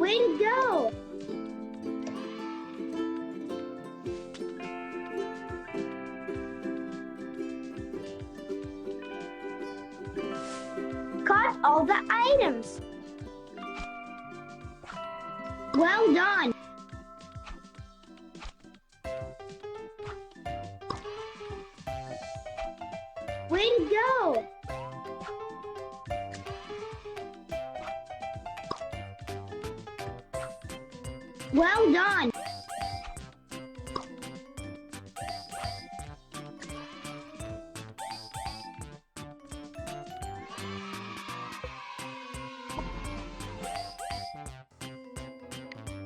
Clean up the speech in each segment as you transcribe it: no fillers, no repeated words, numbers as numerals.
Way to go! Caught all the items. Well done. Way to go. Well done.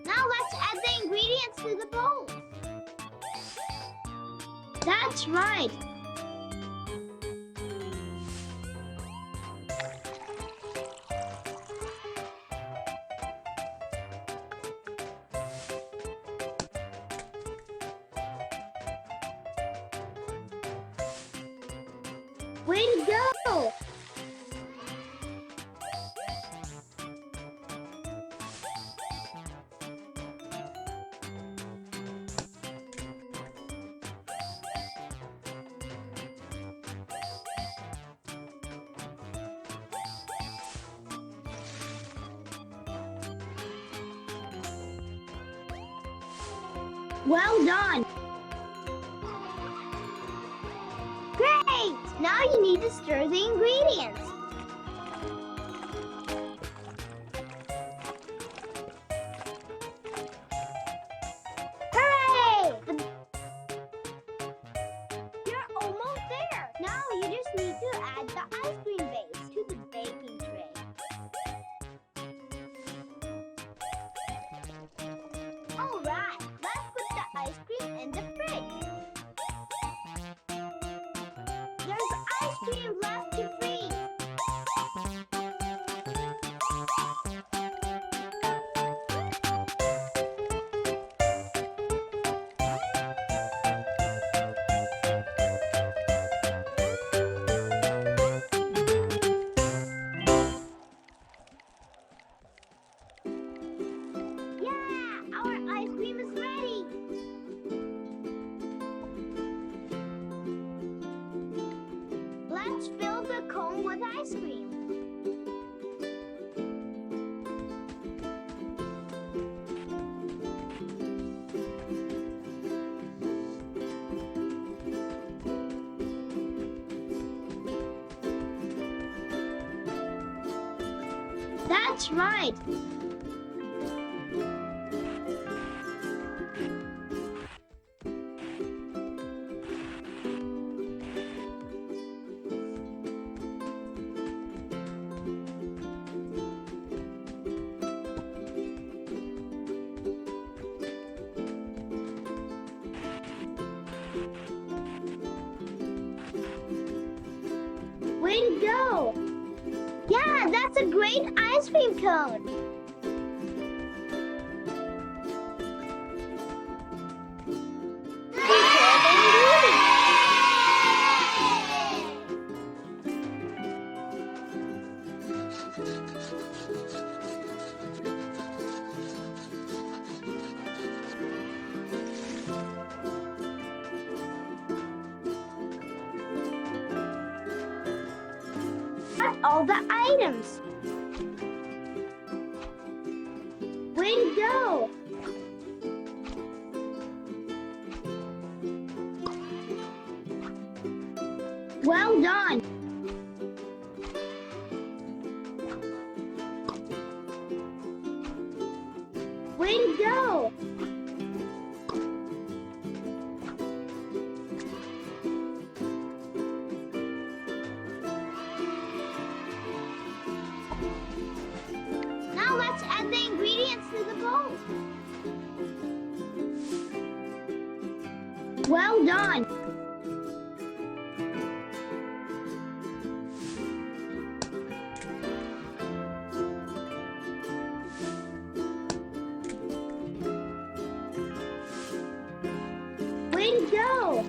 Now let's add the ingredients to the bowl. That's right. Way to go! Well done! Great! Now you need to stir the ingredients. Hooray! You're almost there. Now you just need to add the ice cream base to the baking tray. All right, let's put the ice cream in the fridge. There's ice cream left to freeze. Yeah, our ice cream is ready. Let's fill the cone with ice cream. That's right. Way to go! Yeah, that's a great ice cream cone. Prepare the ingredients. Got all the items. Way to go! Well done! Way to go! Now let's add the ingredients to the bowl. Well done! Way to go!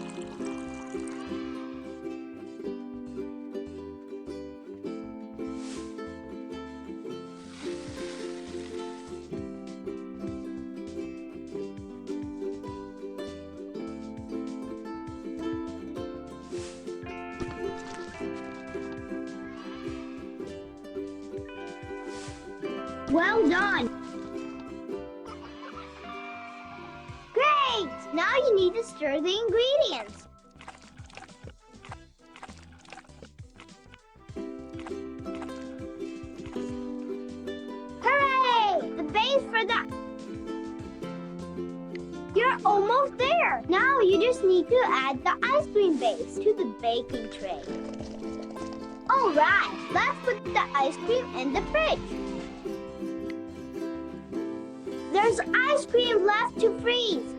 Well done. Great! Now you need to stir the ingredients. Hooray! The base for the... You're almost there. Now you just need to add the ice cream base to the baking tray. All right, let's put the ice cream in the fridge. There's ice cream left to freeze.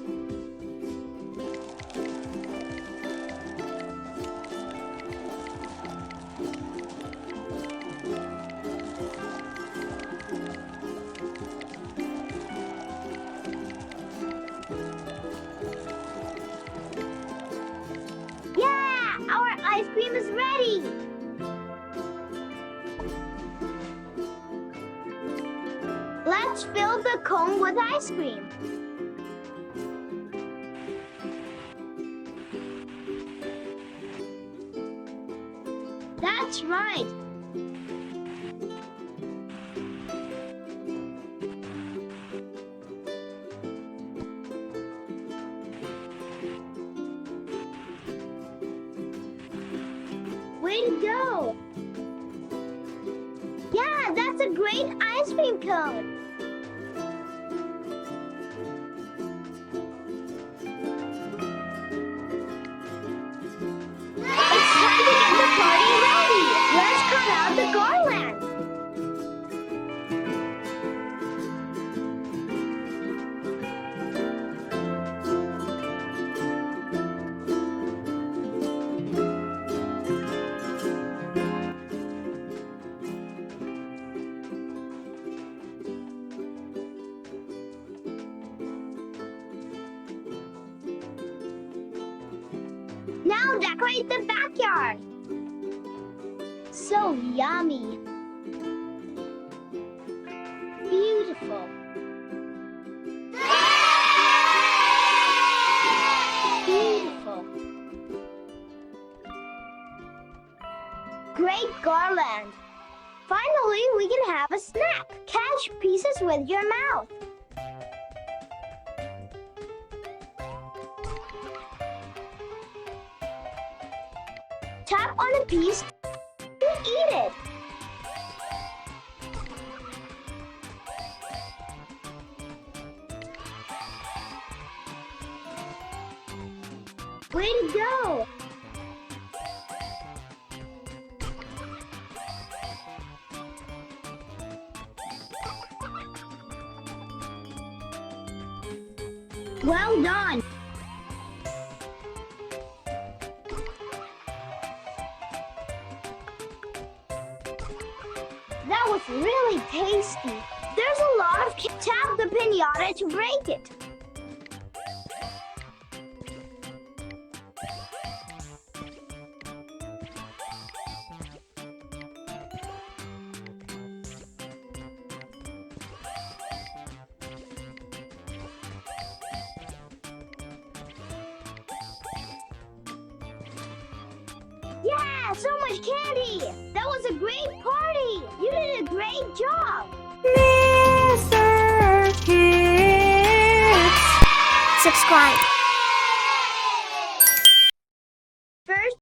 Yeah, our ice cream is ready. Let's fill the cone with ice cream. That's right. Way to go! Yeah, that's a great ice cream cone. It's time to get the party ready. Let's cut out the garland. Now decorate the backyard. So yummy. Beautiful. Beautiful. Great garland. Finally, we can have a snack. Catch pieces with your mouth. Tap on a piece to eat it. Way to go! Well done! That was really tasty. There's a lot of tap the piñata to break it. Yeah, so much candy! That was a great party! You did a great job! Mr. Kids. Subscribe.